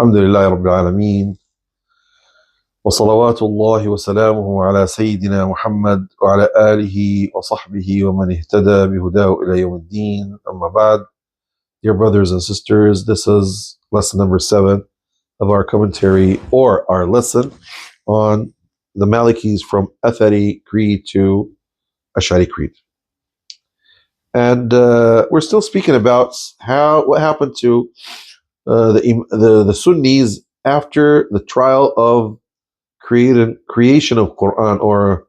الحمد لله رب العالمين وصلوات الله وسلامه على سيدنا محمد وعلى آله وصحبه ومن اهتدى بهداه إلى يوم الدين. أما بعد, dear brothers and sisters, this is lesson number 7 of our commentary or our lesson on the Malikis from Athari Creed to Ash'ari Creed. And we're still speaking about what happened to the Sunnis after the trial of creation of Quran, or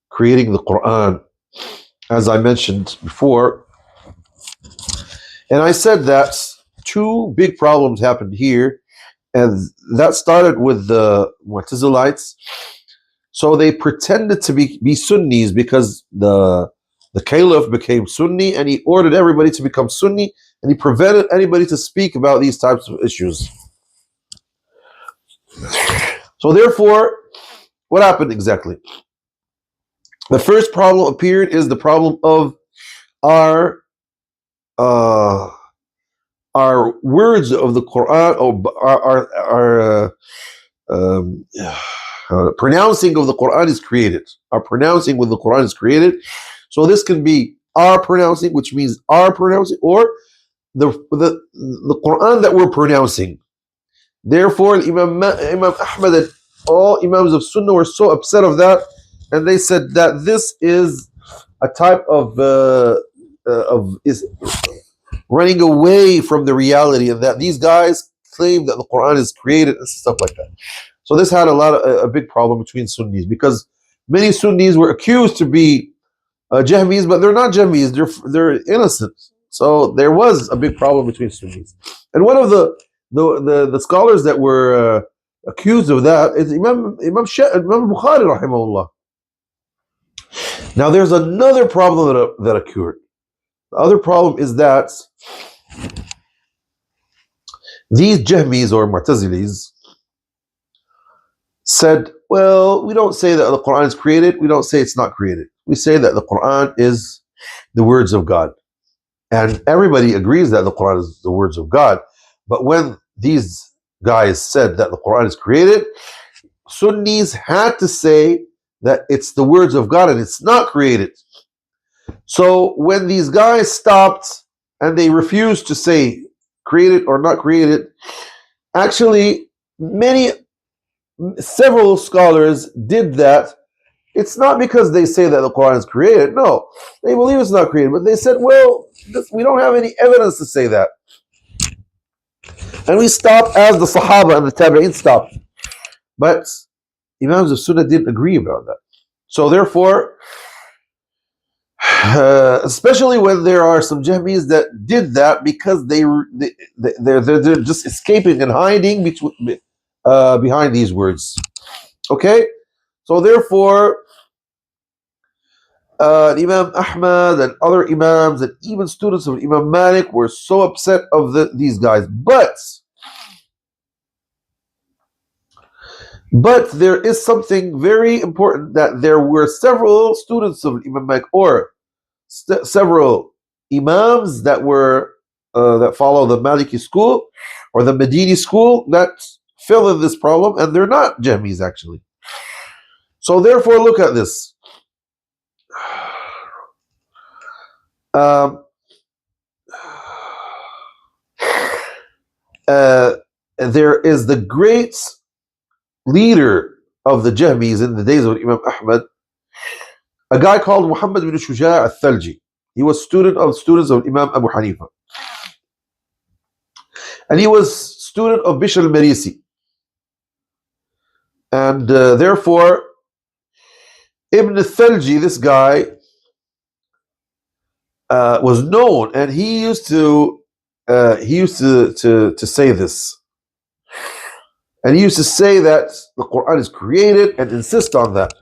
creating the Quran, as I mentioned before. And I said that two big problems happened here, and that started with the Mu'tazilites. So they pretended to be Sunnis because the Caliph became Sunni, and he ordered everybody to become Sunni, and he prevented anybody to speak about these types of issues. So therefore, what happened exactly? The first problem appeared is the problem of our words of the Quran, or our pronouncing of the Quran is created. Our pronouncing with the Quran is created. So this can be our pronouncing, which means our pronouncing, or the Quran that we're pronouncing. Therefore, Imam Ahmad and all Imams of Sunnah were so upset of that, and they said that this is a type of is running away from the reality, and that these guys claim that the Quran is created and stuff like that. So this had a big problem between Sunnis, because many Sunnis were accused to be Jahmis, but they're not Jahmis. They're innocent. So there was a big problem between Sunnis, and one of the scholars that were accused of that is Imam Bukhari rahimahullah. Now there's another problem that occurred. The other problem is that these Jahmis or Mu'tazilis said, well, we don't say that the Quran is created, we don't say it's not created. We say that the Quran is the words of God. And everybody agrees that the Quran is the words of God. But when these guys said that the Quran is created, Sunnis had to say that it's the words of God and it's not created. So when these guys stopped and they refused to say created or not created, actually several scholars did that. It's not because they say that the Quran is created. No, they believe it's not created. But they said, well, we don't have any evidence to say that. And we stopped as the Sahaba and the Tabi'in stopped. But Imams of Sunnah didn't agree about that. So therefore, especially when there are some Jahmis that did that because they're just escaping and hiding behind these words. Okay? So therefore, Imam Ahmad and other Imams and even students of Imam Malik were so upset of these guys. But there is something very important, that there were several students of Imam Malik, or several Imams that follow the Maliki school or the Medini school that fell in this problem, and they're not Jahmis actually. So therefore, look at this. There is the great leader of the Jahmis in the days of Imam Ahmad, a guy called Muhammad bin Shuja' al-Thalji. He was students of Imam Abu Hanifa. And he was student of Bishr al-Marisi. And therefore, Ibn al-Thalji, this guy, was known, and he used to say this. And he used to say that the Quran is created and insist on that.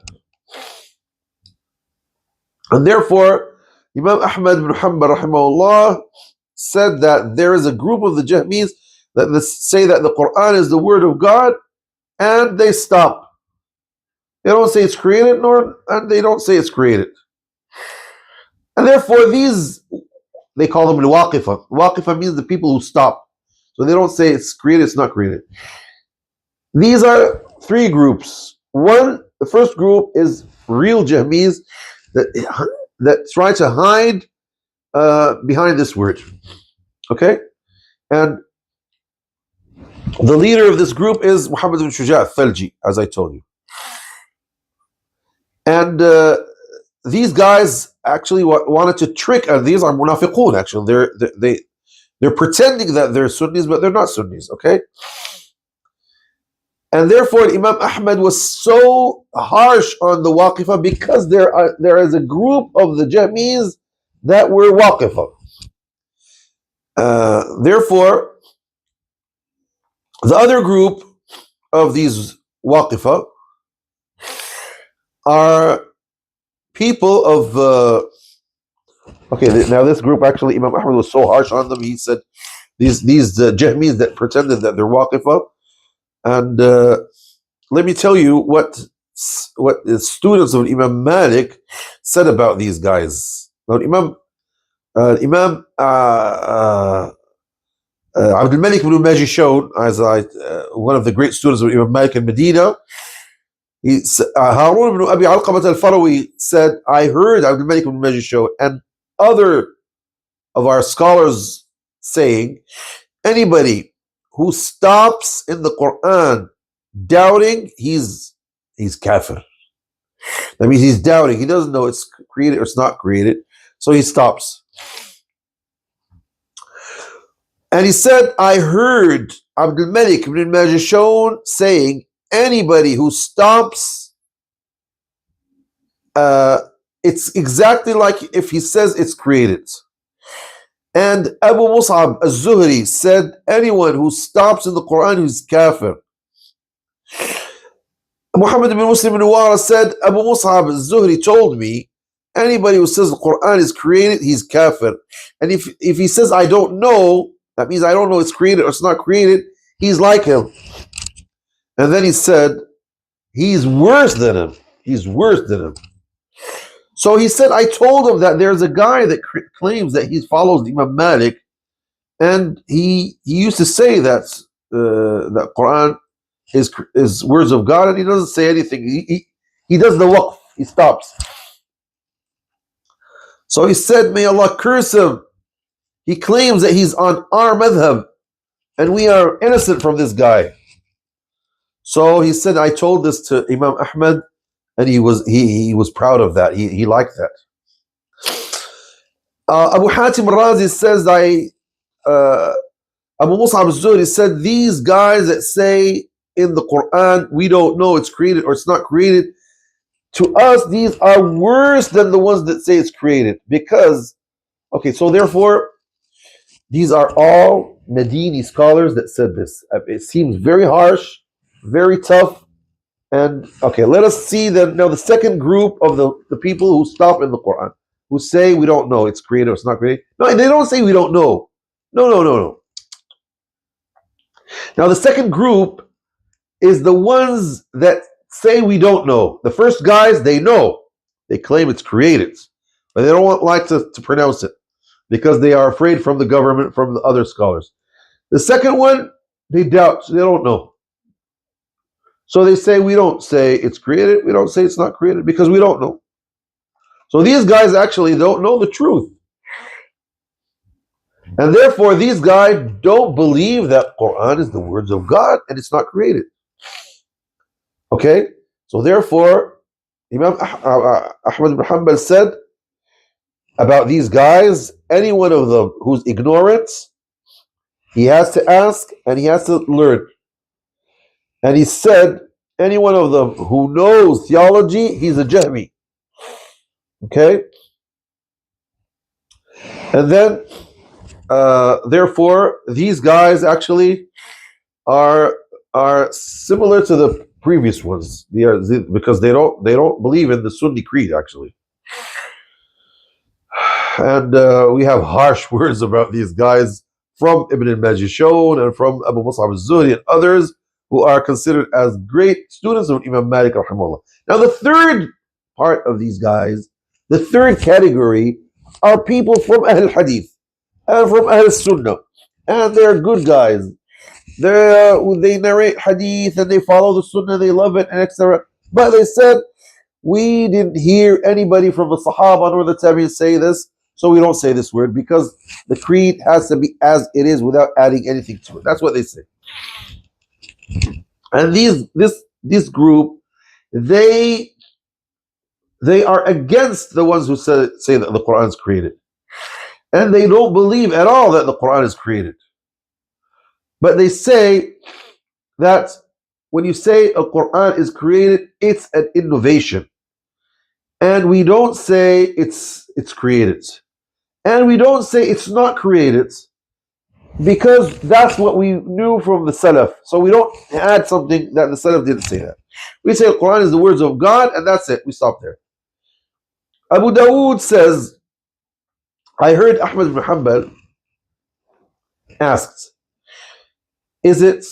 And therefore, Imam Ahmad bin Hanbal rahimahullah said that there is a group of the Jahmis that say that the Quran is the word of God, and they stop. They don't say it's created, and they don't say it's created. And therefore they call them al-Waqifa. Waqifa means the people who stop. So they don't say it's created, it's not created. These are three groups. One, the first group is real Jahmis that try to hide behind this word. Okay? And the leader of this group is Muhammad ibn Shuja' al-Thalji, as I told you. And these guys actually wanted to trick, and these are munafiqun actually. They're pretending that they're Sunnis, but they're not Sunnis, okay? And therefore, Imam Ahmad was so harsh on the Waqifah because there is a group of the Jahmis that were Waqifah. Therefore, the other group of these Waqifah are people of now this group actually Imam Ahmad was so harsh on them. He said these Jahmis that pretended that they're Waqifah, and let me tell you what the students of Imam Malik said about these guys. Now Imam Abdul Malik ibn Majishun, as one of the great students of Imam Malik in Medina, Harun ibn Abi Alqamat al-Farawi said, I heard Abdul Malik ibn Majishun and other of our scholars saying, anybody who stops in the Quran doubting, he's kafir. That means he's doubting. He doesn't know it's created or it's not created, so he stops. And he said, I heard Abdul Malik ibn Majishun saying, anybody who stops, it's exactly like if he says it's created. And Abu Mus'ab al-Zuhri said, anyone who stops in the Quran is kafir. Muhammad ibn Muslim ibn Wara said, Abu Mus'ab al-Zuhri told me, anybody who says the Quran is created, he's kafir. And if he says, I don't know, that means I don't know it's created or it's not created, he's like him. And then he said, he's worse than him. He's worse than him. So he said, I told him that there's a guy that claims that he follows Imam Malik, and he used to say that that Quran is words of God, and he doesn't say anything. He does the waqf. He stops. So he said, may Allah curse him. He claims that he's on our madhab, and we are innocent from this guy. So he said, I told this to Imam Ahmad, and he was proud of that. He liked that. Abu Hatim al-Razi says, Abu Mus'ab al-Zuhri said, these guys that say in the Quran, we don't know it's created or it's not created, to us, these are worse than the ones that say it's created. Because, so therefore, these are all Medini scholars that said this. It seems very harsh, very tough. And let us see now the second group of the people who stop in the Quran, who say we don't know it's created or it's not created. No, they don't say we don't know. No. Now the second group is the ones that say we don't know. The first guys, they know. They claim it's created, but they don't like to pronounce it because they are afraid from the government, from the other scholars. The second one, they doubt, so they don't know. So they say, we don't say it's created, we don't say it's not created because we don't know. So these guys actually don't know the truth. And therefore, these guys don't believe that Quran is the words of God and it's not created. So therefore, Imam Ahmad ibn Hanbal said about these guys, any one of them who's ignorant, he has to ask and he has to learn. And he said, any one of them who knows theology, he's a Jahmi. And then, therefore, these guys actually are similar to the previous ones. Because they don't believe in the Sunni creed actually. And we have harsh words about these guys from Ibn al-Majishun and from Abu Mus'ab al-Zuhri and others who are considered as great students of Imam Malik rahimahullah. Now the third part of these guys, the third category, are people from Ahl Hadith and from Ahl Sunnah and they're good guys. They narrate hadith and they follow the sunnah, they love it, and etc. But they said, we didn't hear anybody from the Sahaba nor the Tabi'in say this, so we don't say this word because the creed has to be as it is without adding anything to it. That's what they say. And this group, they are against the ones who say that the Quran is created. And they don't believe at all that the Quran is created. But they say that when you say a Quran is created, it's an innovation. And we don't say it's created. And we don't say it's not created because that's what we knew from the Salaf. So we don't add something that the Salaf didn't say that. We say the Quran is the words of God and that's it. We stop there. Abu Dawood says, I heard Ahmad ibn Hanbal asked, is it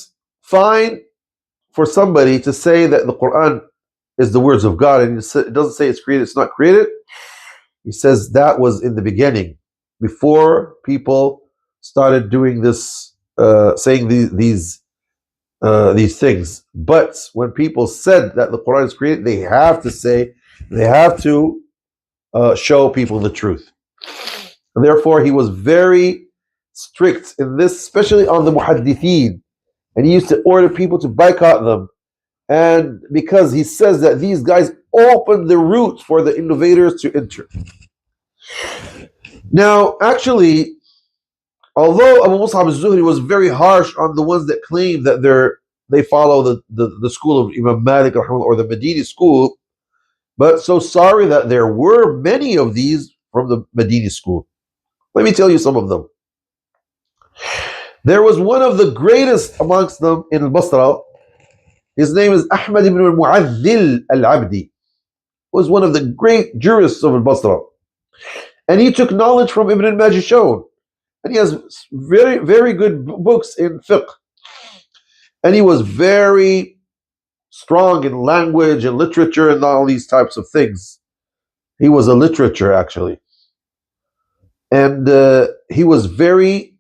fine for somebody to say that the Quran is the words of God and it doesn't say it's created, it's not created? He says that was in the beginning, before people started doing this, saying these things. But when people said that the Quran is created, they have to show people the truth. And therefore, he was very strict in this, especially on the muhaddithin. And he used to order people to boycott them. And because he says that these guys opened the route for the innovators to enter. Now, actually, although Abu Mus'ab al-Zuhri was very harsh on the ones that claim that they follow the school of Imam Malik or the Medini school, but so sorry that there were many of these from the Medini school. Let me tell you some of them. There was one of the greatest amongst them in Basra. His name is Ahmad ibn al-Mu'adhdil al-Abdi. Was one of the great jurists of Basra. And he took knowledge from Ibn al-Majishun. And he has very, very good books in fiqh. And he was very strong in language and literature and all these types of things. He was a literature, actually. And he was very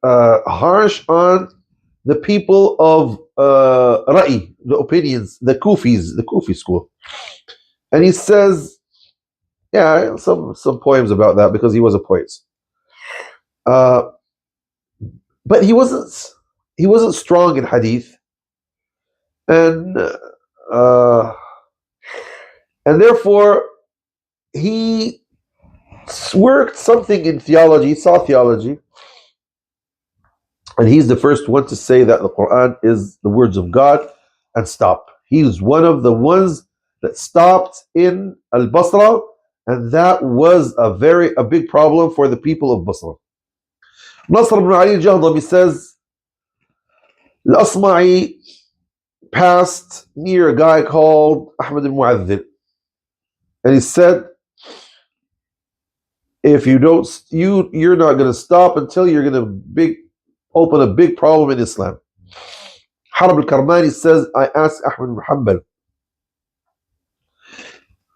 harsh on the people of Ra'i, the opinions, the Kufi school. And he says, yeah, some poems about that because he was a poet. But he wasn't strong in hadith, and therefore he worked something in theology, saw theology, and he's the first one to say that the Quran is the words of God and stop. He was one of the ones that stopped in Al-Basra, and that was a big problem for the people of Basra. Nasr ibn Ali al-Jahdami says, Al-Asma'i passed near a guy called Ahmad al-Mu'adhdil, and he said, if you're not going to stop until you're going to open a big problem in Islam. Harb al-Karmani says, I asked Ahmad ibn Hanbal,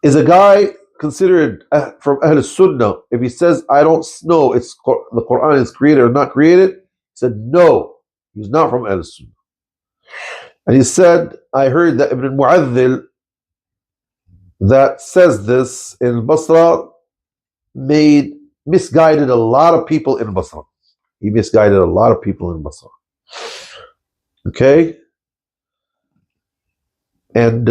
is a guy considered from Ahl Sunnah if he says, I don't know if the Quran is created or not created? He said, no, he's not from Ahl Sunnah. And he said, I heard that Ibn Mu'adhdil that says this in Basra misguided a lot of people in Basra. He misguided a lot of people in Basra. Okay? And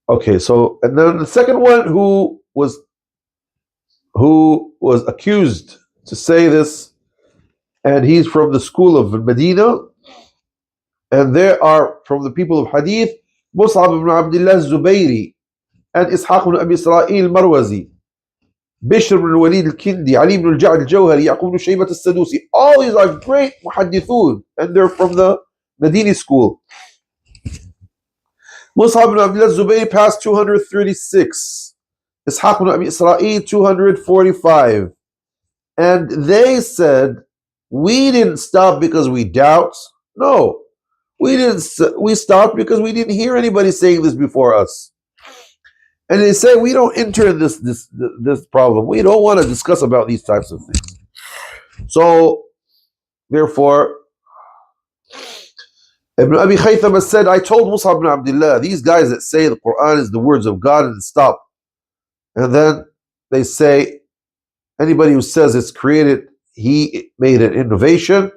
okay, so and then the second one who was accused to say this, and he's from the school of Medina, and they are from the people of Hadith, Mus'ab ibn Abdullah Zubayri, and Ishaq ibn Abi Isra'il Marwazi, Bishr ibn Walid al-Kindi, Ali ibn al-Ja'd al-Jawhari, Yaqub ibn Shaybat al-Sadusi. All these are great muhaddithun, and they're from the Medini school. Mus'ab ibn Abdullah Zubayri passed 236. Ishaq ibn Abi Isra'il 245. And they said, we didn't stop because we doubt. No, we stopped because we didn't hear anybody saying this before us. And they say we don't enter this problem. We don't want to discuss about these types of things. So therefore, Ibn Abi Khaythama said, I told Mus'ab ibn Abdullah, these guys that say the Quran is the words of God and stop. And then they say, anybody who says it's created, he made an innovation.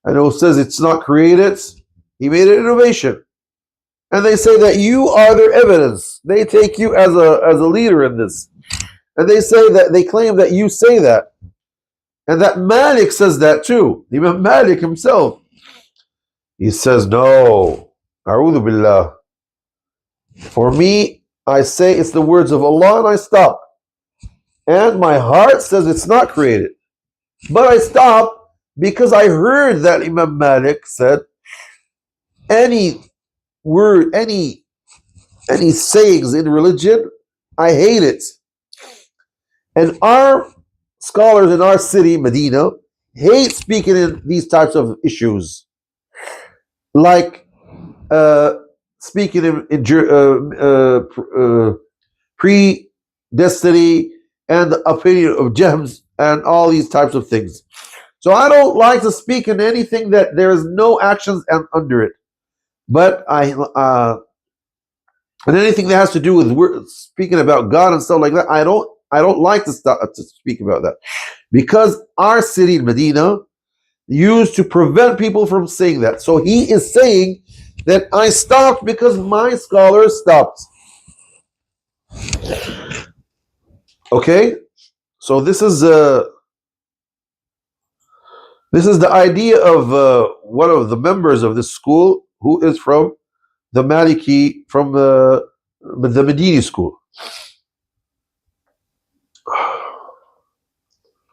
And who says it's not created, he made an innovation. And they say that you are their evidence. They take you as a leader in this. And they say that they claim that you say that. And that Malik says that too. Imam Malik himself. He says, no. A'udhu billah. For me, I say it's the words of Allah and I stop. And my heart says it's not created. But I stop because I heard that Imam Malik said any word, any sayings in religion, I hate it. And our scholars in our city, Medina, hate speaking in these types of issues. Like speaking in predestiny and the opinion of gems and all these types of things. So I don't like to speak in anything that there is no actions under it. But and anything that has to do with speaking about God and stuff like that, I don't like to speak about that, because our city in Medina used to prevent people from saying that. So he is saying that I stopped because my scholars stopped. Okay, so this is the idea of one of the members of this school, who is from the Maliki, from the Medini school.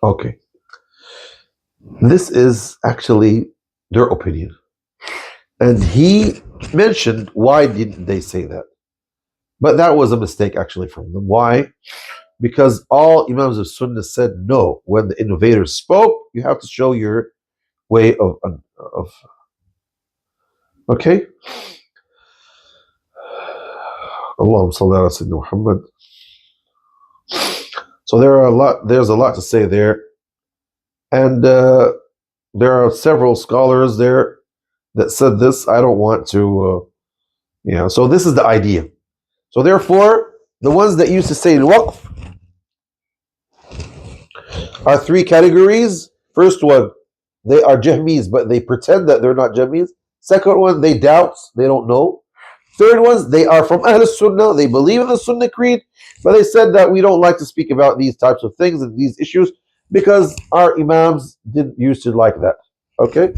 Okay. This is actually their opinion. And he mentioned why didn't they say that. But that was a mistake actually from them. Why? Because all Imams of Sunnah said no. When the innovators spoke, you have to show your way of okay? Allahumma salli ala Sayyidina Muhammad. So there's a lot to say there. And there are several scholars there that said this. I don't want to, so this is the idea. So therefore, the ones that used to say waqf are three categories. First one, they are Jahmis, but they pretend that they're not Jahmis. Second one, they doubt, they don't know. Third ones, they are from Ahl Sunnah, they believe in the Sunnah Creed, but they said that we don't like to speak about these types of things and these issues because our Imams didn't used to like that. Okay?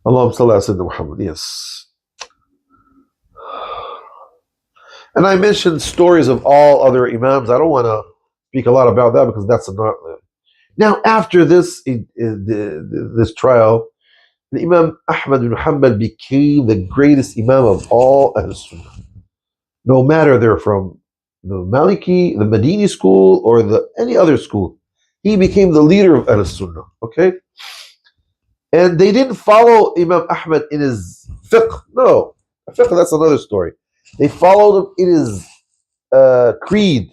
Allahumma salli ala Sayyidina Muhammad. Yes. And I mentioned stories of all other Imams. I don't want to speak a lot about that because that's not. Now, after this trial, the Imam Ahmad bin Hanbal became the greatest Imam of all Ahl Sunnah. No matter they're from the Maliki, the Medini school, or any other school. He became the leader of Ahl Sunnah. Okay? And they didn't follow Imam Ahmad in his fiqh. No. Fiqh, that's another story. They followed him in his creed.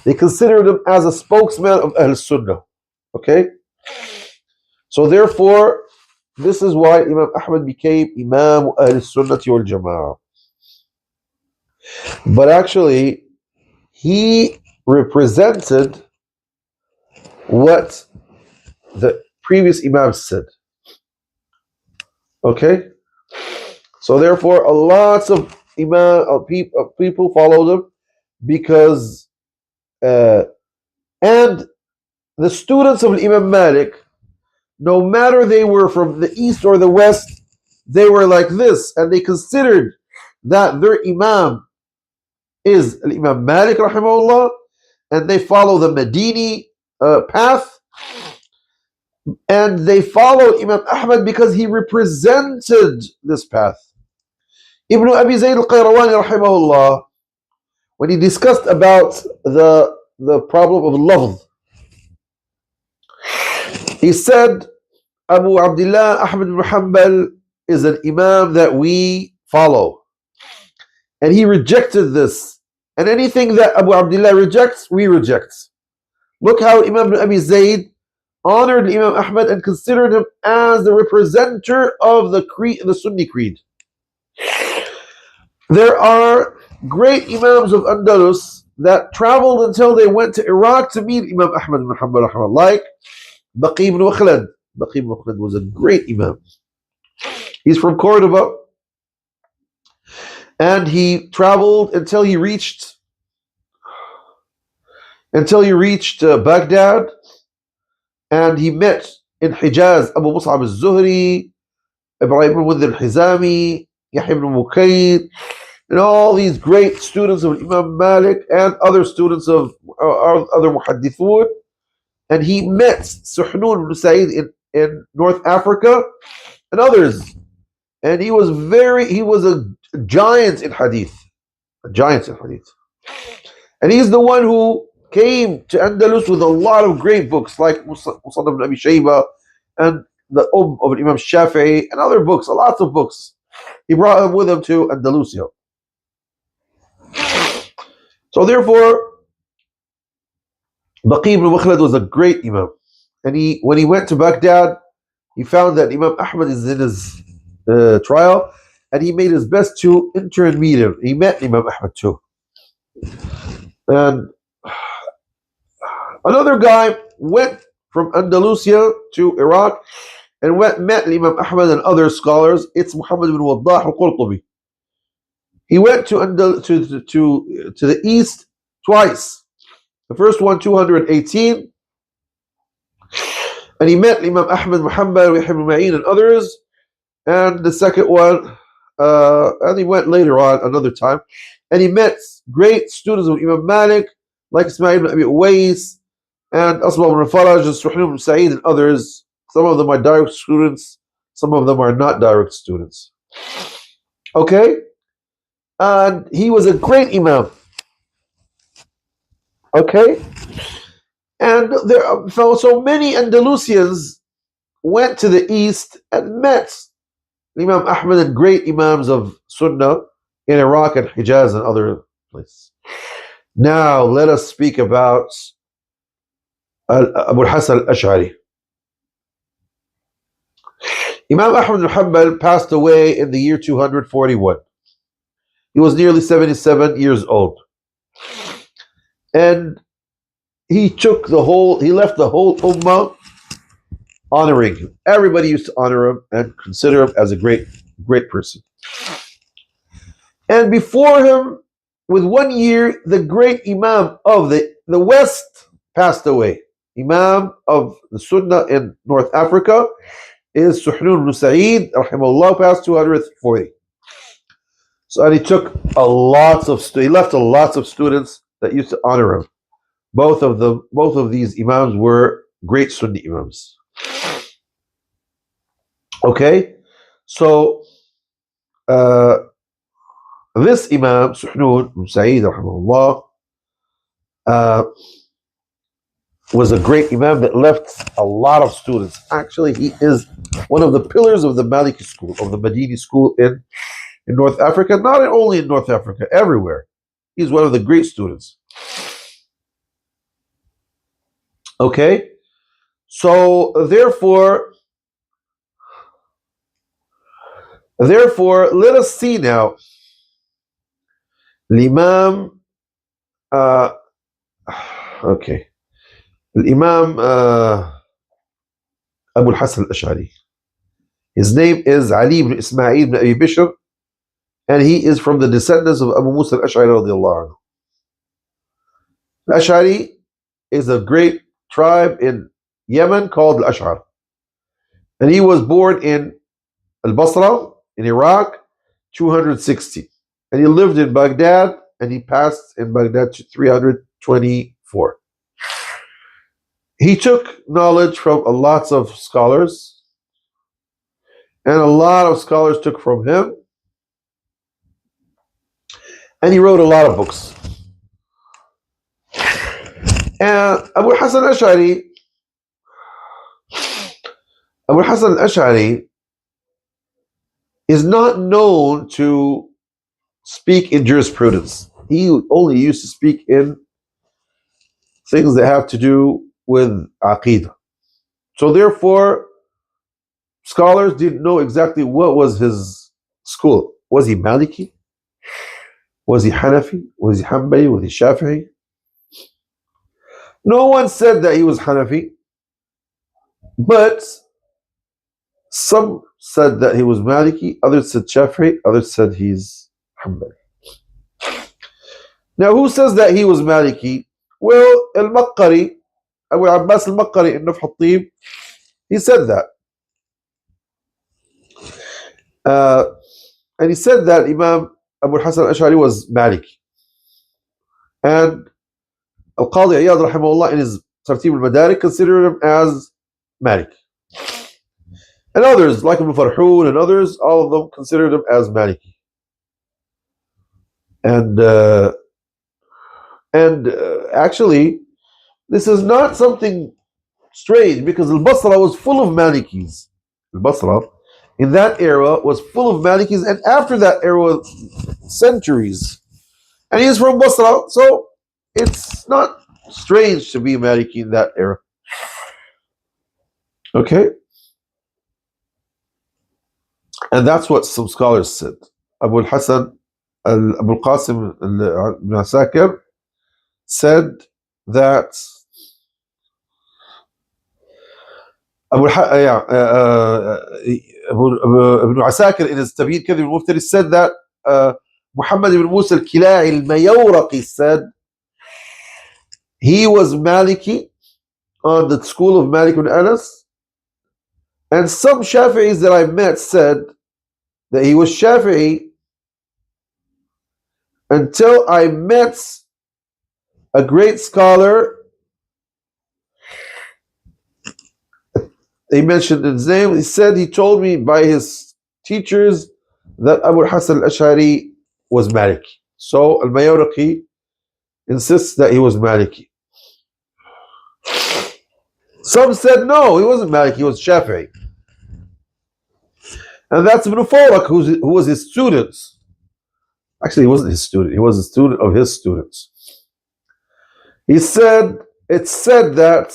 They considered him as a spokesman of Ahl Sunnah. Okay? So therefore, this is why Imam Ahmad became Imam Ahl Sunnati wal Jama'ah. But actually, he represented what the previous Imams said. Okay? So therefore, lots of people followed him because and the students of Imam Malik, no matter they were from the east or the west, they were like this, and they considered that their Imam is Imam Malik rahimahullah, and they follow the Medini path, and they followed Imam Ahmad because he represented this path. Ibn Abi Zayd al-Qayrawani rahimahullah, when he discussed about the problem of lafz, he said, Abu Abdullah Ahmad bin Hanbal is an Imam that we follow. And he rejected this. And anything that Abu Abdullah rejects, we reject. Look how Imam ibn Abi Zayd honored Imam Ahmad and considered him as the representative of the creed, the Sunni creed. There are great Imams of Andalus that traveled until they went to Iraq to meet Imam Ahmad ibn Hanbal, like Baqi ibn Makhlad. Baqi ibn Makhlad was a great Imam. He's from Cordoba, and he traveled until he reached Baghdad, and he met in Hijaz Abu Mus'ab al-Zuhri, Ibrahim ibn Mundhir al-Hizami, Yahya ibn Mukayd, and all these great students of Imam Malik and other students of other muhaddithun. And he met Suhnun ibn Sa'id in North Africa and others. And he was a giant in hadith. A giant in hadith. And he's the one who came to Andalus with a lot of great books like Musannaf ibn Abi Shayba and the of Imam Shafi'i and other books, lots of books. He brought them with him to Andalusia. So therefore, Baqi ibn Makhlad was a great Imam. And when he went to Baghdad, he found that Imam Ahmad is in his trial, and he made his best to enter and meet him. He met Imam Ahmad too. And another guy went from Andalusia to Iraq and met Imam Ahmad and other scholars. It's Muhammad ibn Waddah al-Qurtubi. He went to the east twice. The first one, 218, and he met Imam Ahmad Muhammad, Yahya ibn Ma'in, and others. And the second one, and he went later on another time, and he met great students of Imam Malik, like Ismail ibn Abi Uwais, and Asma ibn Faraj, and Suhail ibn Sa'id, and others. Some of them are direct students, some of them are not direct students. Okay? And he was a great Imam. Okay? And so many Andalusians went to the east and met Imam Ahmad and great Imams of Sunnah in Iraq and Hijaz and other places. Now let us speak about Abu Hassan al-Ash'ari. Imam Ahmad ibn Hanbal passed away in the year 241. He was nearly 77 years old. And he left the whole ummah honoring him. Everybody used to honor him and consider him as a great, great person. And before him, with 1 year, the great Imam of the West passed away. Imam of the Sunnah in North Africa is Suhnun ibn Sa'id, rahimahullah, passed 240. So, and he left a lot of students that used to honor him. Both of these Imams were great Sunni Imams. Okay, so this Imam, Suhnun ibn Sa'id, rahimahullah, was a great Imam that left a lot of students. Actually, he is one of the pillars of the Malikis school, of the Madini school in North Africa, not only in North Africa, everywhere. He's one of the great students. Okay, so therefore, let us see now. Imam, okay, Imam Abu Hassan al-Ash'ari. His name is Ali ibn Ismail ibn Abi Bishr, and he is from the descendants of Abu Musa al-Ash'ari radiallahu anhu. Al-Ash'ari is a great tribe in Yemen called Al-Ash'ar. And he was born in Al-Basra, in Iraq, 260. And he lived in Baghdad, and he passed in Baghdad to 324. He took knowledge from lots of scholars, and a lot of scholars took from him. And he wrote a lot of books. And Abu Hassan al-Ash'ari is not known to speak in jurisprudence. He only used to speak in things that have to do with Aqidah. So therefore, scholars didn't know exactly what was his school. Was he Maliki? Was he Hanafi? Was he Hanbali? Was he Shafi'i? No one said that he was Hanafi, but some said that he was Maliki, others said Shafi'i, others said he's Hanbali. Now, who says that he was Maliki? Well, Al-Maqqari, Abu Abbas Al-Maqqari in Nafh al-Tib, he said that. And he said that Imam Abu Hassan al-Ash'ari was Maliki. And Al-Qadi Iyad rahimahullah in his Tartib al-Madarik considered him as Maliki. And others, like Ibn Farhoon and others, all of them considered him as Maliki. And actually, this is not something strange because Al-Basra was full of Malikis. Al-Basra, in that era, was full of Malikis, and after that era, centuries. And he is from Basra, so it's not strange to be Maliki in that era. Okay? And that's what some scholars said. Abu al-Hasan, Abu al-Qasim ibn Asakir said that Ibn Asakir in his Tabyin Kadhib al-Muftari said that Muhammad ibn Musa al-Kila'i al-Mayawraqi said he was Maliki on the school of Malik ibn Anas, and some Shafi'is that I met said that he was Shafi'i until I met a great scholar. He mentioned his name. He said he told me by his teachers that Abu Hassan al-Ash'ari was Maliki. So al-Mayawraqi insists that he was Maliki. Some said no, he wasn't Maliki, he was Shafi'i. And that's Ibn Farak, who was his student. Actually, he wasn't his student, he was a student of his students. He said, it's said that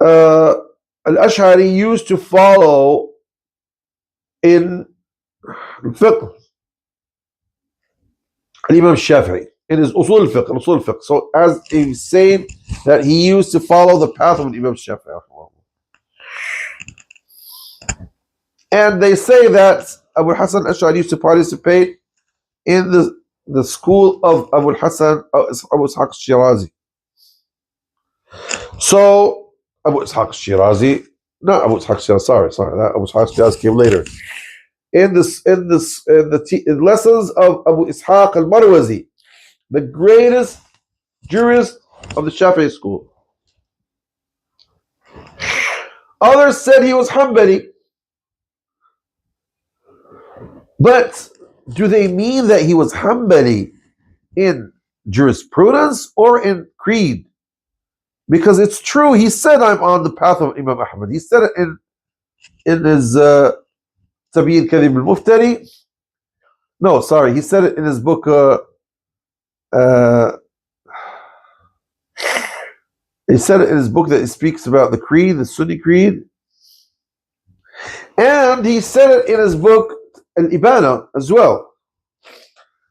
Al-Ash'ari used to follow in fiqh Imam Shafi'i in his usul fiqh. So as he's saying that he used to follow the path of Imam Shafi'i. And they say that Abu Hassan al-Ash'ari used to participate in the school of Abu Hassan, Abu Ishaq al-Shirazi. So Abu Ishaq al-Shirazi, not Abu Ishaq al-Shirazi, sorry, that Abu Ishaq al-Shirazi came later. In the lessons of Abu Ishaq al-Marwazi, the greatest jurist of the Shafi'i school. Others said he was Hanbali. But do they mean that he was Hanbali in jurisprudence or in creed? Because it's true, he said, I'm on the path of Imam Ahmad. He said it in his Tabyin Kadhib al-Muftari. No, sorry, he said it in his book. He said it in his book that he speaks about the creed, the Sunni creed. And he said it in his book, Al-Ibana, as well.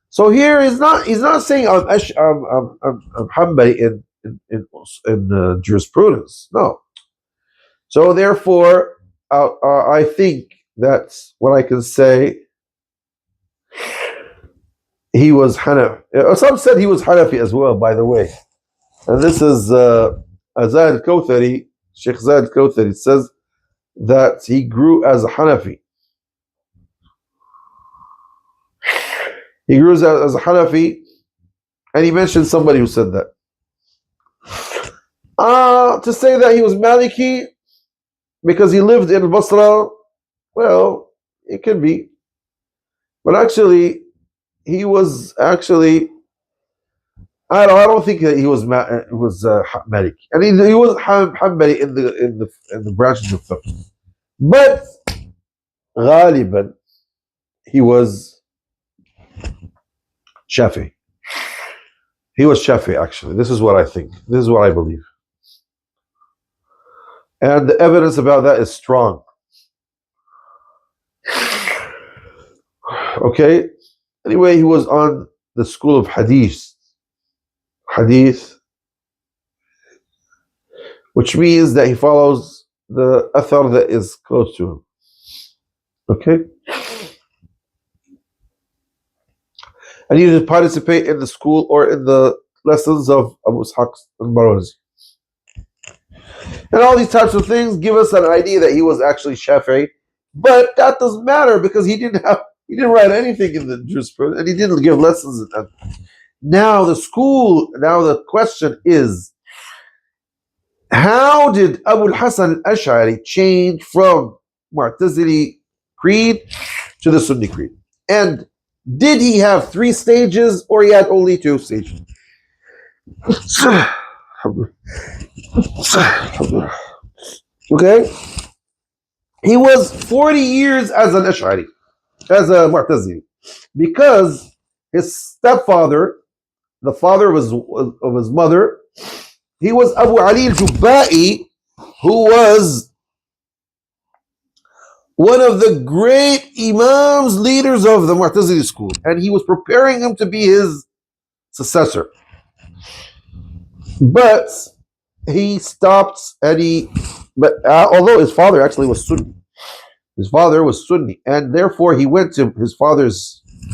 So here he's not saying I'm Hanbali in jurisprudence. No. So therefore, I think that's what I can say. He was Hanafi. Some said he was Hanafi as well, by the way. And this is Zaid al-Kawthari, Sheikh Zaid al-Kawthari says that he grew as a Hanafi. He grew as a Hanafi, and he mentioned somebody who said that. To say that he was Maliki because he lived in Basra, well, it could be. But actually, he was actually, I don't think that he was Maliki. And he was Hanbali in the branches of fiqh. But غالبا he was Shafi'i. He was Shafi, actually. This is what I think. This is what I believe. And the evidence about that is strong. Okay? Anyway, he was on the school of Hadith. Hadith, which means that he follows the Athar that is close to him. Okay? And he didn't participate in the school or in the lessons of Abu Ishaq al-Marwazi. And all these types of things give us an idea that he was actually Shafi'i, but that doesn't matter because he didn't write anything in the jurisprudence and he didn't give lessons in that. Now the question is, how did Abu al-Hasan al-Ash'ari change from Mu'tazili creed to the Sunni creed? And did he have 3 stages or he had only 2 stages? Okay? He was 40 years as an Ash'ari, as a Mu'tazili, because his stepfather, the father of his mother, he was Abu Ali al-Jubba'i, who was one of the great imams, leaders of the Mu'tazili school, and he was preparing him to be his successor. But he stopped, although his father actually was Sunni, and therefore he went to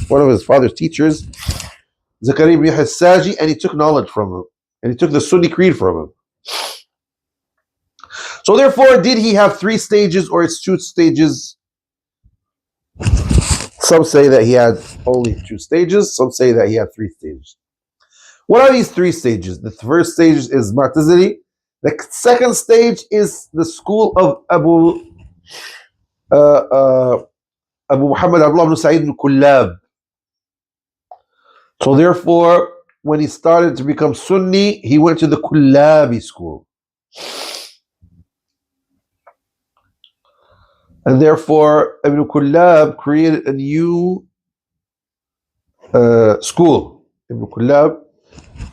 one of his father's teachers, Zakaria ibn Hassaji, and he took knowledge from him, and he took the Sunni creed from him. So therefore, did he have 3 stages or it's 2 stages? Some say that he had only 2 stages. Some say that he had 3 stages. What are these 3 stages? The first stage is Mu'tazili. The second stage is the school of Abu Muhammad Abdullah ibn Sa'id al-Kullab. So therefore, when he started to become Sunni, he went to the Kullabi school. And therefore, Ibn Kullab created a new school, Ibn Kullab,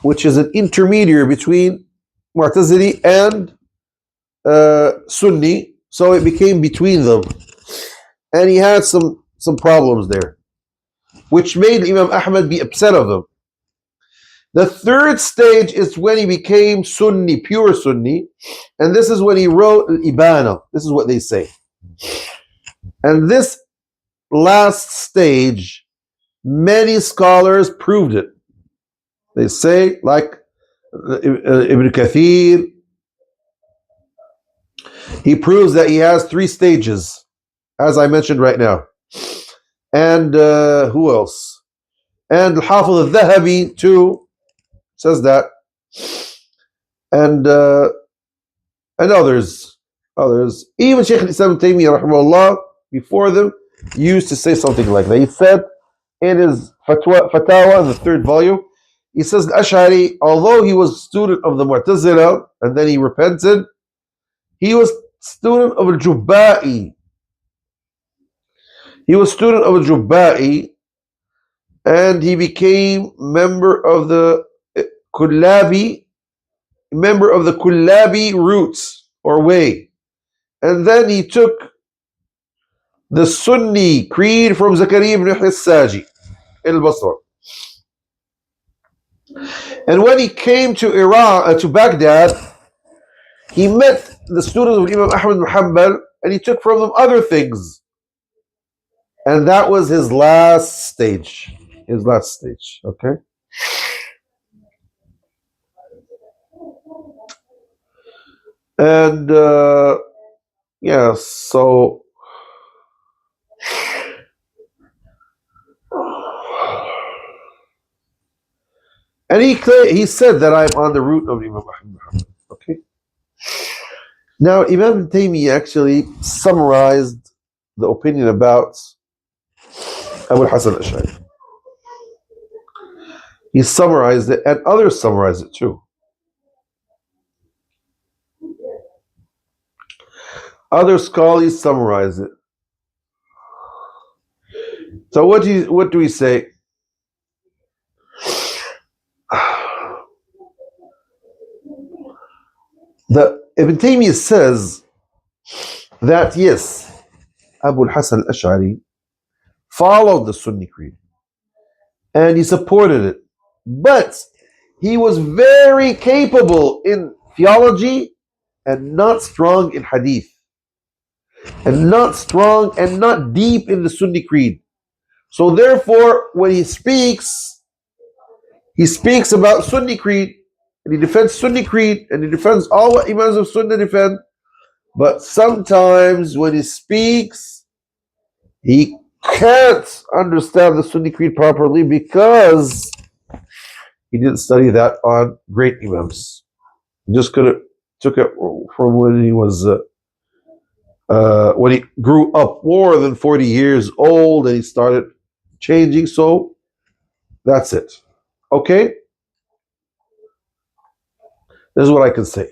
which is an intermediary between Mu'tazili and Sunni. So it became between them. And he had some problems there, which made Imam Ahmad be upset of him. The third stage is when he became Sunni, pure Sunni, and this is when he wrote Al-Ibana. This is what they say. And this last stage, many scholars proved it. They say, like Ibn Kathir, he proves that he has 3 stages, as I mentioned right now. And who else? And Al-Hafiz al-Dhahabi too says that. And others. Even Shaykh al-Islam ibn Taymiyyah, rahimahullah, before them, used to say something like that. He said in his Fatawa, in the 3rd volume, he says, Ash'ari, although he was a student of the Mu'tazila, and then he repented, he was student of al-Jubba'i. He was student of al-Jubba'i, and he became member of the Kullabi roots or way. And then he took the Sunni creed from Zakaria ibn Hassaji al-Basra. And when he came to Iran, to Baghdad, he met the students of Imam Ahmad ibn Hanbal, and he took from them other things. And that was his last stage. Okay? And yeah, so and he said that I'm on the route of Imam Ahmad. Okay. Now, Imam Taymiyyah actually summarized the opinion about Abu Hassan al-Ash'ari. He summarized it, and others summarized it too. Other scholars summarize it. So what do we say? Ibn Taymiyyah says that yes, Abu al-Hasan al-Ash'ari followed the Sunni creed and he supported it, but he was very capable in theology and not strong in hadith, and not strong and not deep in the Sunni creed. So therefore, when he speaks about Sunni creed, and he defends Sunni creed, and he defends all what Imams of Sunnah defend, but sometimes when he speaks, he can't understand the Sunni creed properly because he didn't study that on great Imams. He just took it from when he was when he grew up more than 40 years old and he started changing. So that's it. Okay? This is what I can say.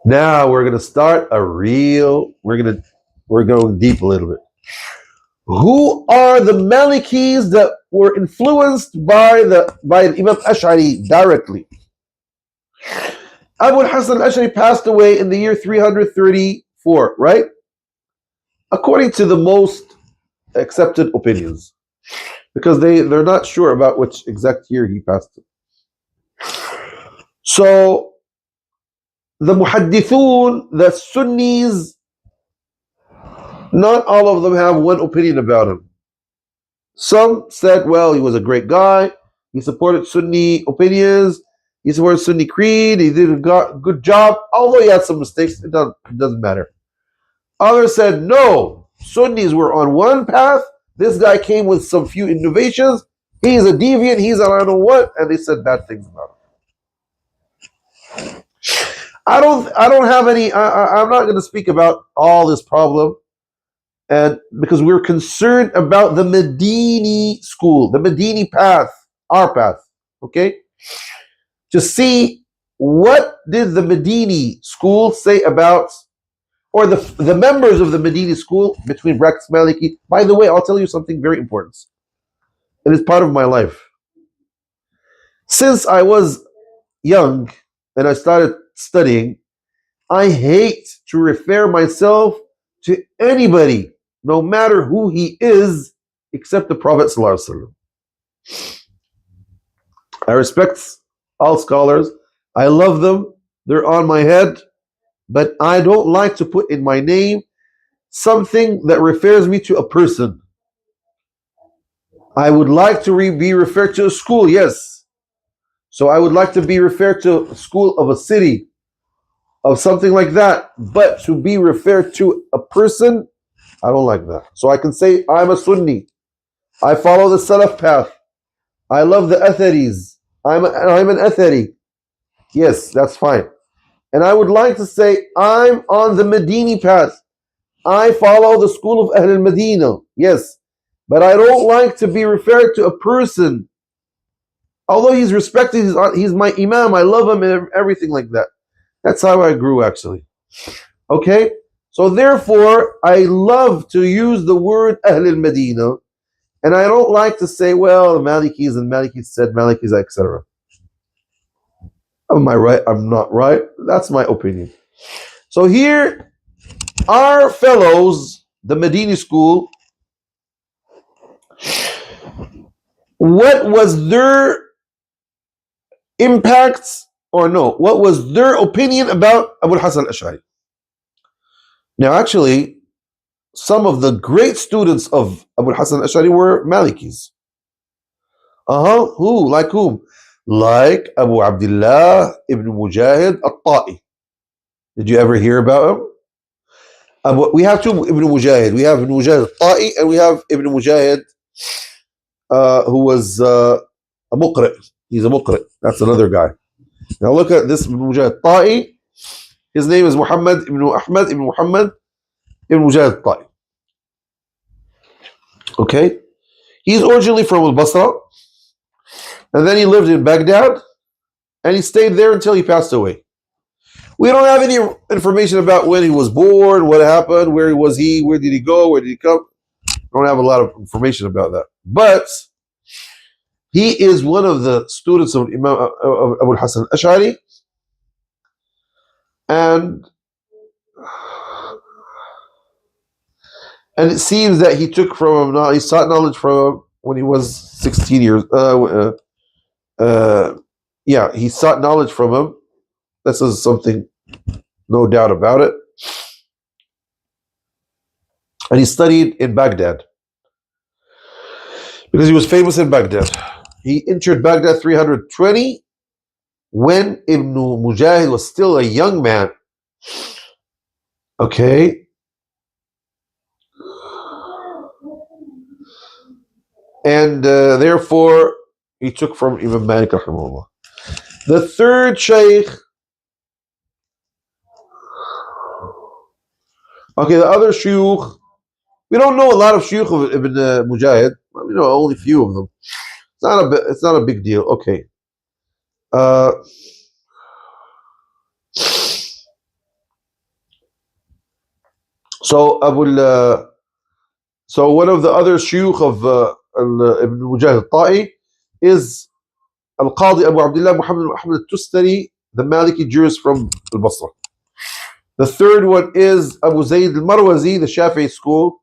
Now we're gonna start we're going deep a little bit. Who are the Malikis that were influenced by Imam Ash'ari directly? Abu Hassan al-Ash'ari passed away in the year 334, right? According to the most accepted opinions, because they're not sure about which exact year he passed. So the Muhaddithun, the Sunnis, not all of them have one opinion about him. Some said, well, he was a great guy, he supported Sunni opinions, he supported Sunni creed, he did a good job, although he had some mistakes, it doesn't matter. Others said, no, Sunnis were on one path, this guy came with some few innovations, he's a deviant, he's a I don't know what, and they said bad things about him. I don't have any, I'm not going to speak about all this problem, and because we're concerned about the Medini school, the Medini path, our path, okay? To see what did the Medini school say about, or the members of the Medini school, between brackets Maliki. By the way, I'll tell you something very important. It is part of my life. Since I was young and I started studying, I hate to refer myself to anybody, no matter who he is, except the Prophet ﷺ. I respect all scholars. I love them. They're on my head. But I don't like to put in my name something that refers me to a person. I would like to be referred to a school, yes. So I would like to be referred to a school of a city, of something like that. But to be referred to a person, I don't like that. So I can say I'm a Sunni. I follow the Salaf path. I love the Atharis. I'm an Athari. Yes, that's fine. And I would like to say I'm on the Medini path. I follow the school of Ahl al-Medina. Yes. But I don't like to be referred to a person. Although he's respected, he's my Imam. I love him and everything like that. That's how I grew, actually. Okay? So therefore, I love to use the word Ahl al-Medina. And I don't like to say, well, the Malikis and Malikis said Malikis, etc. Am I right? I'm not right. That's my opinion. So here, our fellows, the Medini school, what was their impact, or no, what was their opinion about Abu Hassan al-Ash'ari? Now, actually, some of the great students of Abu Hassan al-Ash'ari were Malikis. Who? Like whom? Like Abu Abdullah ibn Mujahid al-Ta'i. Did you ever hear about him? We have two Ibn Mujahid. We have Ibn Mujahid al-Ta'i and we have Ibn Mujahid who was a Muqri. He's a Muqri. That's another guy. Now look at this Ibn Mujahid al-Ta'i. His name is Muhammad ibn Ahmad ibn Muhammad ibn Mujahid al-Ta'i. Okay? He's originally from al-Basra. And then he lived in Baghdad. And he stayed there until he passed away. We don't have any information about when he was born, what happened, where was he, where did he go, where did he come. We don't have a lot of information about that. But he is one of the students of Imam Abu Hassan al-Ash'ari. And it seems that he took from him, he sought knowledge from him when he was 16 years. Yeah, he sought knowledge from him. This is something, no doubt about it. And he studied in Baghdad because he was famous in Baghdad. He entered Baghdad 320 when Ibn Mujahid was still a young man. Okay. And therefore, he took from Imam Malik rahimahullah. The third Shaykh, okay, the other Shuyukh, we don't know a lot of Shuyukh of Ibn Mujahid. We know only a few of them. It's not a big deal. Okay. So so one of the other Shuyukh of Ibn Mujahid al-Ta'i is Al-Qadi Abu Abdullah Muhammad al-Tustari, the Maliki jurist from al-Basra. The third one is Abu Zayd al-Marwazi, the Shafi'i school,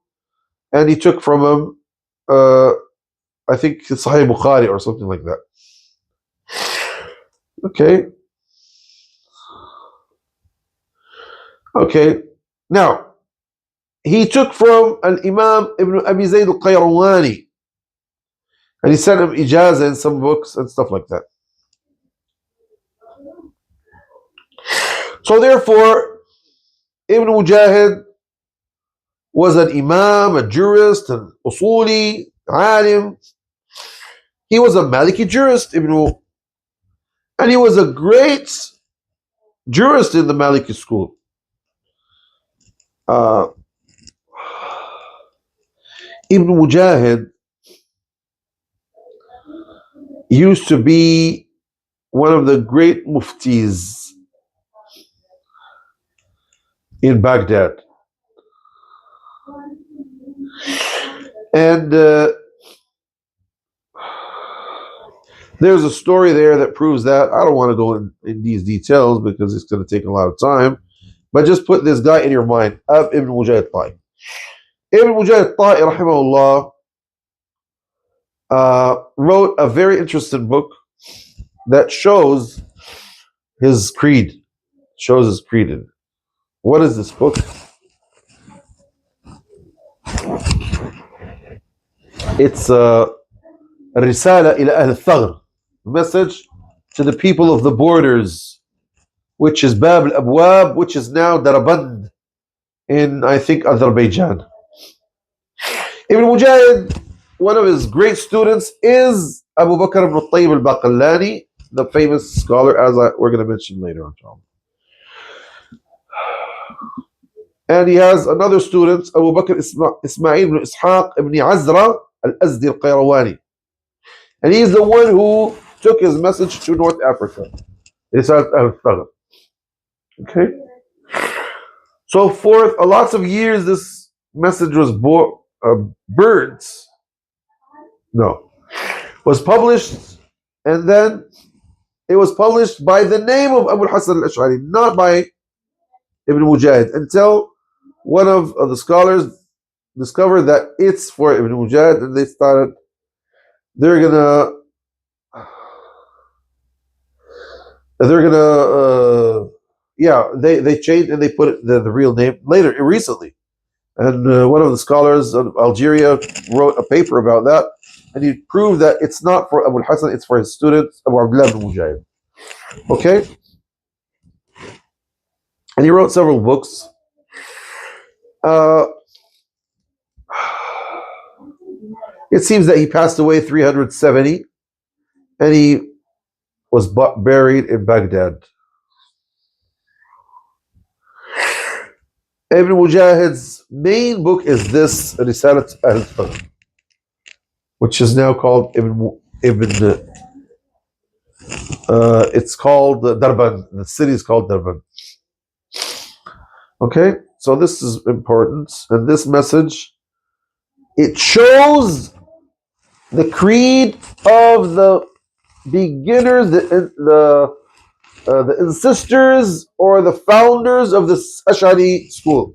and he took from him, I think, Sahih Bukhari or something like that. Okay. Okay. Now, he took from an Imam Ibn Abi Zayd al-Qayrawani, and he sent him ijazah in some books and stuff like that. So therefore, Ibn Mujahid was an Imam, a jurist, an usuli, alim. He was a Maliki jurist, and he was a great jurist in the Maliki school. Ibn Mujahid used to be one of the great muftis in Baghdad. And there's a story there that proves that. I don't want to go in these details because it's going to take a lot of time. But just put this guy in your mind, Ibn Mujahid al-Ta'i. Ibn Mujahid al-Ta'i, rahimahullah, wrote a very interesting book that shows his creed. What is this book? It's Risala ila Ahl al-Thaghr, message to the people of the borders, which is Bab al-Abwab, which is now Daraband in, I think, Azerbaijan. Ibn Mujahid, one of his great students is Abu Bakr ibn al-Tayyib al-Baqallani, the famous scholar, as we're going to mention later on. And he has another student, Abu Bakr Ismail ibn Ishaq ibn Azra al-Azdi al-Qayrawani. And he's the one who took his message to North Africa. Okay? So for lots of years, this message was was published, and then it was published by the name of Abu Hassan al-Ash'ari, not by Ibn Mujahid, until one of the scholars discovered that it's for Ibn Mujahid, and they started, they changed and they put the real name recently. And one of the scholars of Algeria wrote a paper about that, and he proved that it's not for Abu Hassan, it's for his student, Abu Abdullah ibn Mujahid. Okay? And he wrote several books. It seems that he passed away 370, and he was buried in Baghdad. Ibn Mujahid's main book is this, Risalat al-Thaghr, which is now called it's called Darban. The city is called Darban. Okay, so this is important, and this message, it shows the creed of the beginners, the the ancestors or the founders of the Ash'ari school.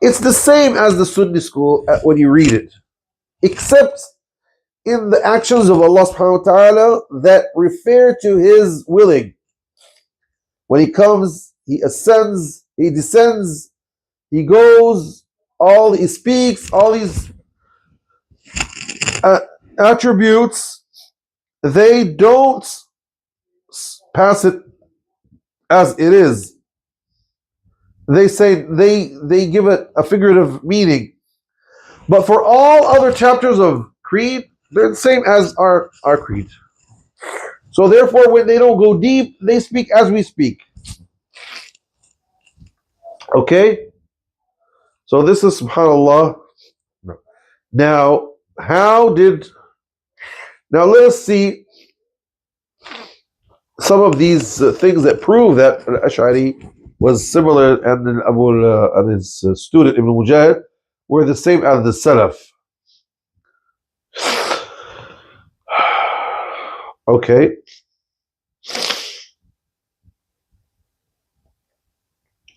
It's the same as the Sunni school when you read it, except in the actions of Allah subhanahu wa ta'ala that refer to His willing. When He comes, He ascends, He descends, He goes, He speaks, all these attributes, they don't pass it as it is. They say they give it a figurative meaning. But for all other chapters of creed, they're the same as our creed. So therefore, when they don't go deep, they speak as we speak. Okay? So this is subhanAllah. Now, now let us see some of these things that prove that Ash'ari was similar, and and his student Ibn Mujahid were the same as the Salaf. Okay.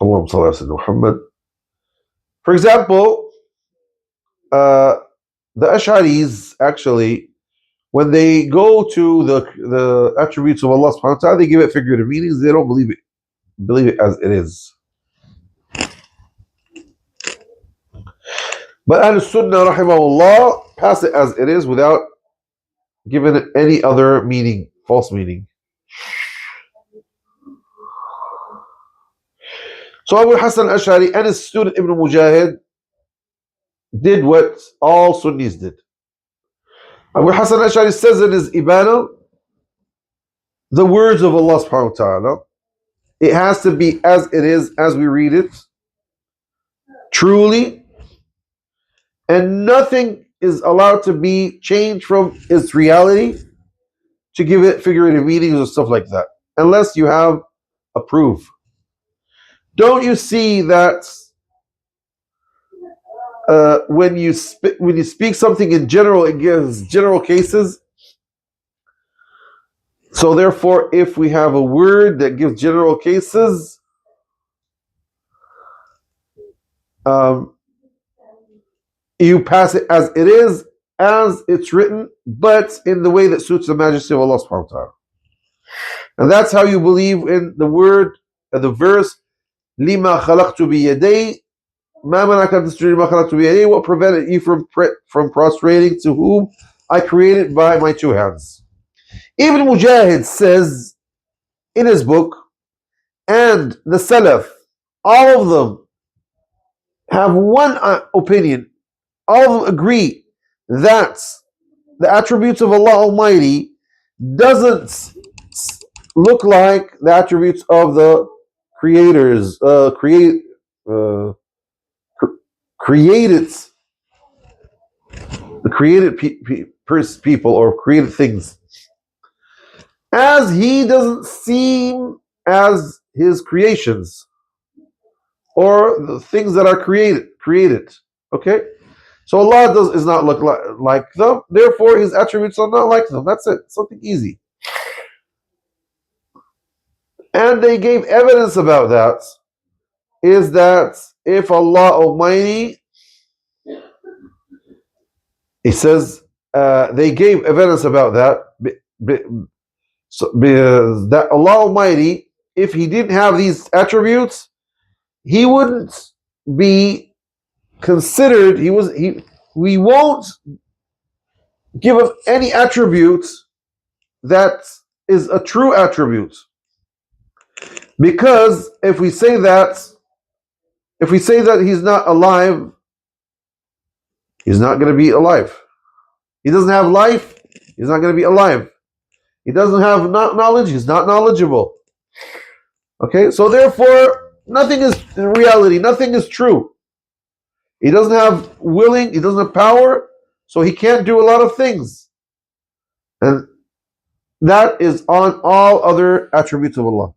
Allahumma salli ala Sayyidina Muhammad. For example, the Ash'aris actually, when they go to the attributes of Allah subhanahu wa ta'ala, they give it figurative meanings. They don't believe it as it is. But Ahl Sunnah rahimahullah pass it as it is without giving it any other meaning, false meaning. So Abu Hassan Ash'ari and his student Ibn Mujahid did what all Sunnis did. Abu Hassan Ash'ari says in his Ibana, the words of Allah subhanahu wa ta'ala, it has to be as it is, as we read it, truly, and nothing is allowed to be changed from its reality to give it figurative meanings or stuff like that, unless you have a proof. Don't you see that when you speak something in general, it gives general cases? So therefore, if we have a word that gives general cases, you pass it as it is, as it's written, but in the way that suits the majesty of Allah subhanahu wa ta'ala. And that's how you believe in the word, the verse, Lima khalaqtu biyaday, ma manaka tasjudu lima khalaqtu biyaday, what prevented you from prostrating to whom I created by my two hands. Ibn Mujahid says in his book, and the Salaf, all of them have one opinion. All of them agree that the attributes of Allah Almighty doesn't look like the attributes of the creators, created people or created things, as He doesn't seem as His creations or the things that are created. Okay, so Allah does not look like them. Therefore, His attributes are not like them. That's it. Something easy. And they gave evidence about that. Is that if Allah Almighty, He says, they gave evidence about that. That Allah Almighty, if He didn't have these attributes, He wouldn't be considered. We won't give Him any attribute that is a true attribute, because if we say that He's not alive, He's not going to be alive. He doesn't have life, He's not going to be alive. He doesn't have knowledge, He's not knowledgeable. Okay, so therefore, nothing is in reality, nothing is true. He doesn't have willing, He doesn't have power, so He can't do a lot of things. And that is on all other attributes of Allah.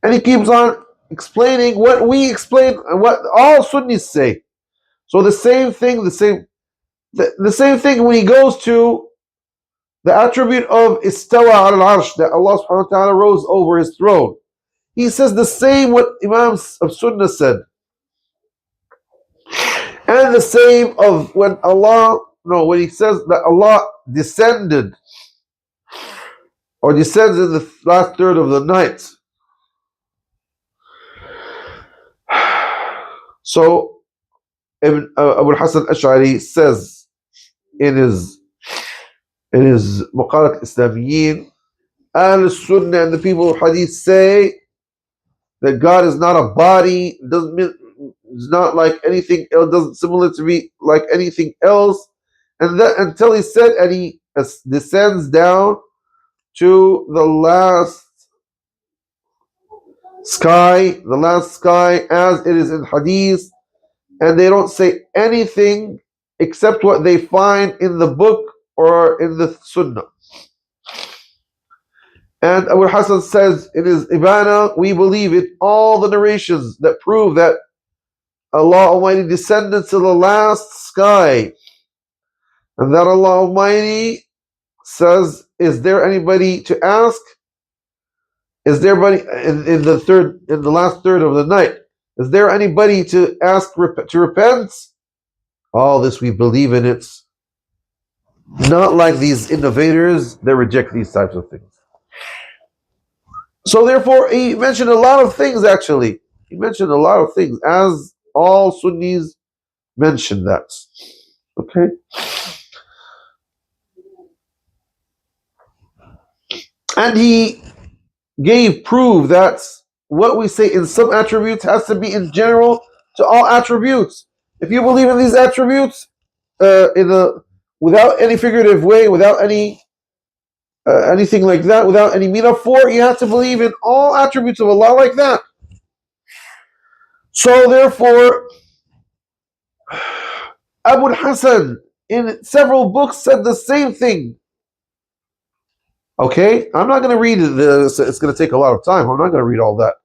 And he keeps on explaining what we explain and what all Sunnis say. So the same thing when he goes to the attribute of istawa al-arsh, that Allah subhanahu wa ta'ala rose over his throne. He says the same what Imams of Sunnah said. And the same of when when he says that Allah descended or descends in the last third of the night. So Abu Hassan Ash'ari says in his Maqalat Islamiyin, Al-Sunnah and the people of Hadith say that God is not a body, it's not like anything else, doesn't similar to be like anything else, and that until he said, and he descends down to the last sky, as it is in Hadith, and they don't say anything except what they find in the book or in the Sunnah. And Abu Hassan says in his Ibana, we believe in all the narrations that prove that Allah Almighty descended to the last sky, and that Allah Almighty says, is there anybody to ask? Is there anybody in the last third of the night? Is there anybody to ask to repent? All this we believe in it. Not like these innovators that reject these types of things. So therefore, he mentioned a lot of things actually. He mentioned a lot of things, as all Sunnis mention that. Okay? And he gave proof that what we say in some attributes has to be in general to all attributes. If you believe in these attributes without any figurative way, without any anything like that, without any metaphor, you have to believe in all attributes of Allah like that. So therefore, Abu Hassan in several books said the same thing. Okay, I'm not going to read this. It's going to take a lot of time. I'm not going to read all that.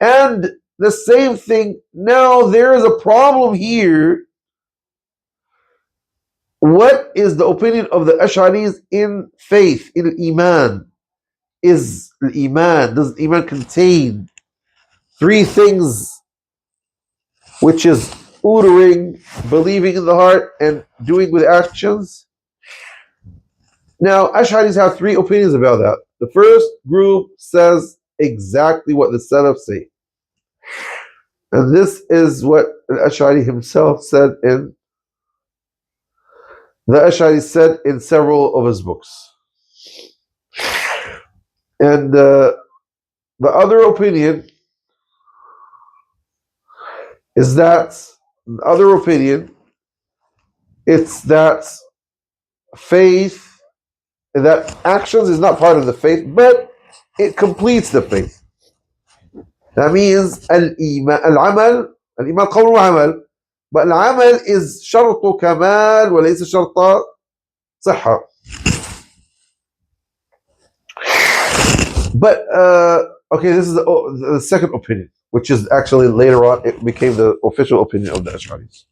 And the same thing. Now there is a problem here. What is the opinion of the Ash'aris in faith, in Iman? Does Iman contain three things, which is uttering, believing in the heart, and doing with actions? Now, Ash'aris have three opinions about that. The first group says exactly what the Salaf say. And this is what Ash'ari himself said in several of his books. And the other opinion is that it's that faith, that actions is not part of the faith, but it completes the faith. That means al-amal qawl wa amal, but al-amal is shartu kamal wa laysa sharta sihha. But okay, this is the second opinion, which is actually later on it became the official opinion of the Ash'aris.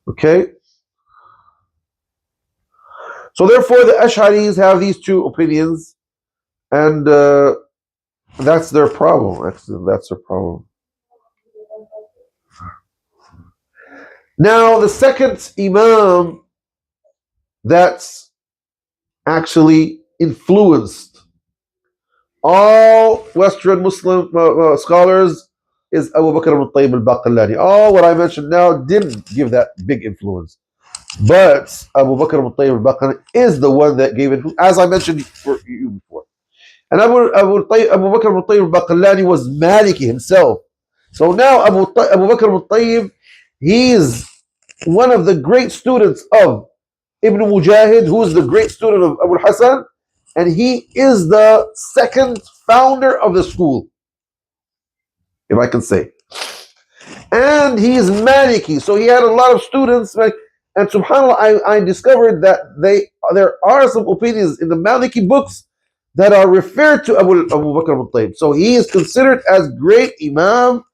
Okay. So therefore, the Ash'aris have these two opinions, and that's their problem. That's their problem. Now, the second Imam that's actually influenced all Western Muslim scholars is Abu Bakr al-Tayyib al-Baqillani. All what I mentioned now didn't give that big influence. But Abu Bakr al-Tayyib al-Baqillani is the one that gave it, as I mentioned for you before. And Abu Bakr al-Tayyib al-Baqillani was Maliki himself. So now Abu Bakr al-Tayyib, he is one of the great students of Ibn Mujahid, who is the great student of Abu Hassan, and he is the second founder of the school, if I can say. And he is Maliki, so he had a lot of students. And subhanAllah, I discovered that there are some opinions in the Maliki books that are referred to Abu Bakr al-Tayyib. So he is considered as great Imam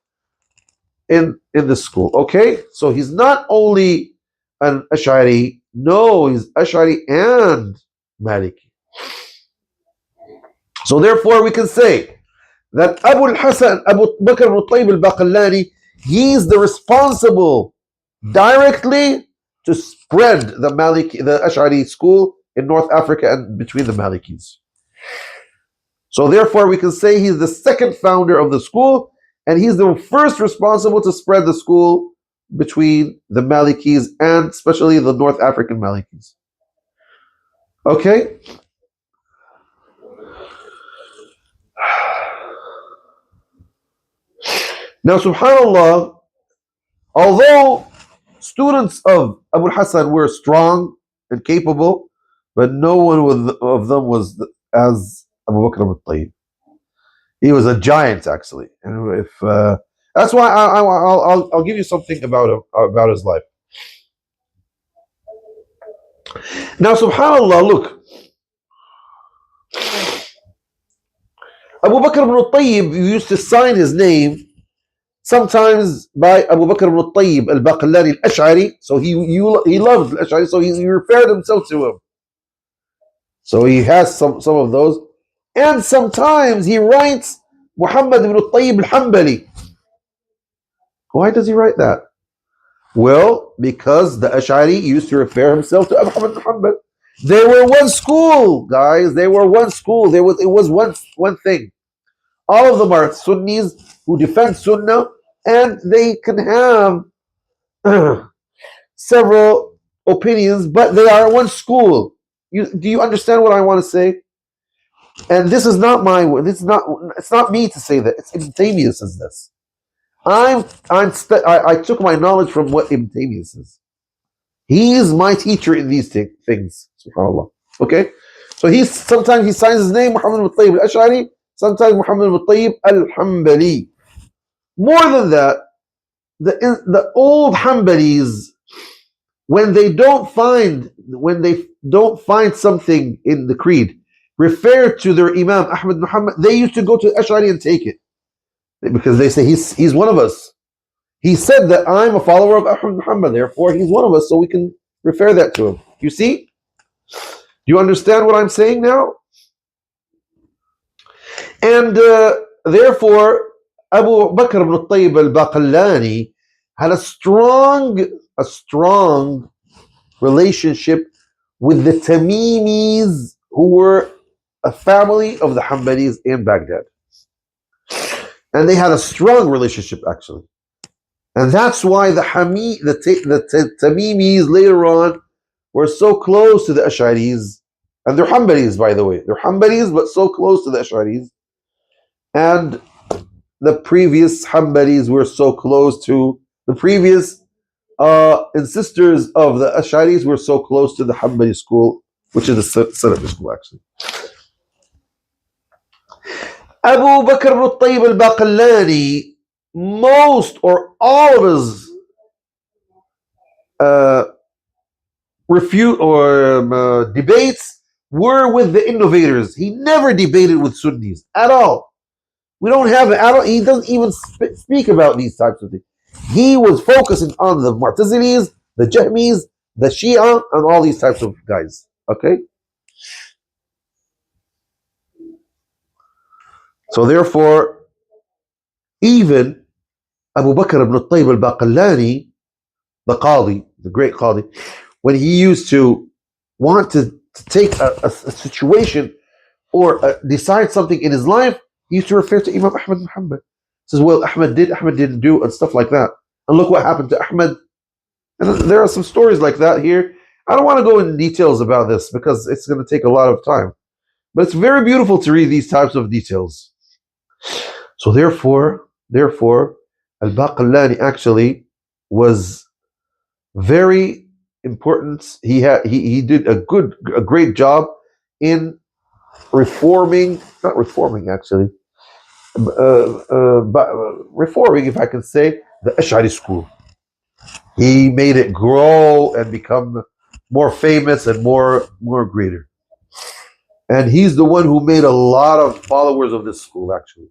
in the school. Okay, so he's not only an Ash'ari, no, he's Ash'ari and Maliki. So therefore we can say that Abu al-Hasan, Abu Bakr ibn Tayyib al-Baqillani, he's the responsible directly to spread the Ash'ari school in North Africa and between the Malikis. So therefore we can say he's the second founder of the school, and he's the first responsible to spread the school between the Malikis and especially the North African Malikis. Okay? Now, subhanAllah, although students of Abu Hassan were strong and capable, but no one of them was as Abu Bakr ibn Tayyib. He was a giant, actually. And if that's why I'll give you something about him, about his life. Now, subhanAllah, look. Abu Bakr ibn Tayyib used to sign his name sometimes by Abu Bakr ibn Tayyib al-Baqillani al-Ash'ari. So he loved al-Ash'ari, so he referred himself to him. So he has some of those. And sometimes he writes Muhammad ibn Tayyib al-Hanbali. Why does he write that? Well, because the Ash'ari used to refer himself to Muhammad ibn Hanbal. They were one school, guys. They were one school. It was one thing. All of them are Sunnis who defend Sunnah, and they can have several opinions, but they are one school. Do you understand what I want to say? And this is not my word. It's not me to say that. It's Ibn Taymiyyah says this. I took my knowledge from what Ibn Taymiyyah says. He is my teacher in these things. SubhanAllah. Okay? So sometimes he signs his name Muhammad ibn Tayyib al-Ash'ari, sometimes Muhammad ibn Tayyib al-Hanbali. More than that, the old Hanbalis, when they don't find something in the creed, refer to their Imam Ahmad Muhammad, they used to go to Ash'ari and take it. Because they say he's one of us. He said that I'm a follower of Ahmad Muhammad, therefore he's one of us, so we can refer that to him. You see? Do you understand what I'm saying now? And therefore, Abu Bakr ibn Tayyib al-Baqillani had a strong relationship with the Tamimis, who were a family of the Hanbalis in Baghdad. And they had a strong relationship, actually. And that's why the Tamimis later on were so close to the Ash'aris. And they're Hanbalis, by the way. They're Hanbalis, but so close to the Ash'aris. And the previous Hanbalis were so close to the previous ancestors of the Ash'aris were so close to the Hanbali school, which is the Salafi school, actually. Abu Bakr ibn Tayyib al-Baqillani, most or all of his debates were with the innovators. He never debated with Sunnis at all. We don't have it. He doesn't even speak about these types of things. He was focusing on the Mu'tazilis, the Jahmis, the Shia, and all these types of guys. Okay? So therefore, even Abu Bakr ibn Tayyib al-Baqillani, the Qadi, the great Qadi, when he used to want to take a situation or decide something in his life, he used to refer to Imam Ahmad Muhammad. He says, well, Ahmad didn't do, and stuff like that. And look what happened to Ahmad. And there are some stories like that here. I don't want to go into details about this because it's going to take a lot of time. But it's very beautiful to read these types of details. So therefore, Al-Baqillani actually was very important. He did a great job in reforming, not reforming actually, but reforming, if I can say, the Ash'ari school. He made it grow and become more famous and more greater. And he's the one who made a lot of followers of this school, actually.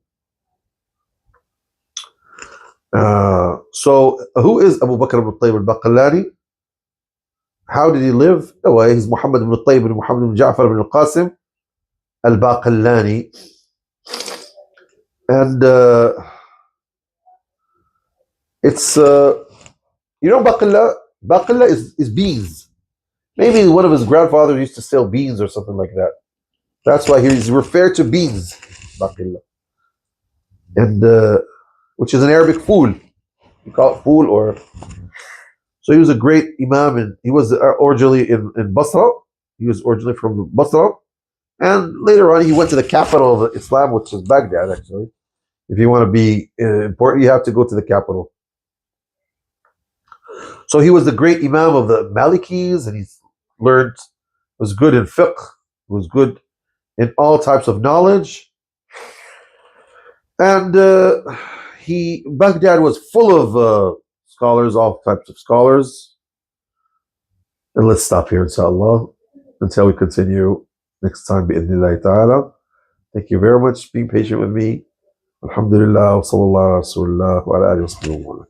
So who is Abu Bakr ibn Tayyib al-Baqillani? how did he live? Oh, well, he's Muhammad ibn Tayyib ibn Muhammad ibn Ja'far ibn al-Qasim al-Baqillani. And it's, Baqilla is beans. Maybe one of his grandfathers used to sell beans or something like that. That's why he's referred to beans, Baqilla. And which is an Arabic fool. You call it fool or... So he was a great imam, and he was originally in Basra. He was originally from Basra. And later on, he went to the capital of Islam, which is Baghdad, actually. If you want to be important, you have to go to the capital. So he was the great imam of the Malikis, and he learned, was good in fiqh, was good in all types of knowledge. And Baghdad was full of scholars, all types of scholars. And let's stop here, inshallah, until we continue next time, bi'idhnillahi ta'ala. Thank you very much. Be patient with me. Alhamdulillah, wa sallallahu ala rasulillah, wa ala alihi wa sallam.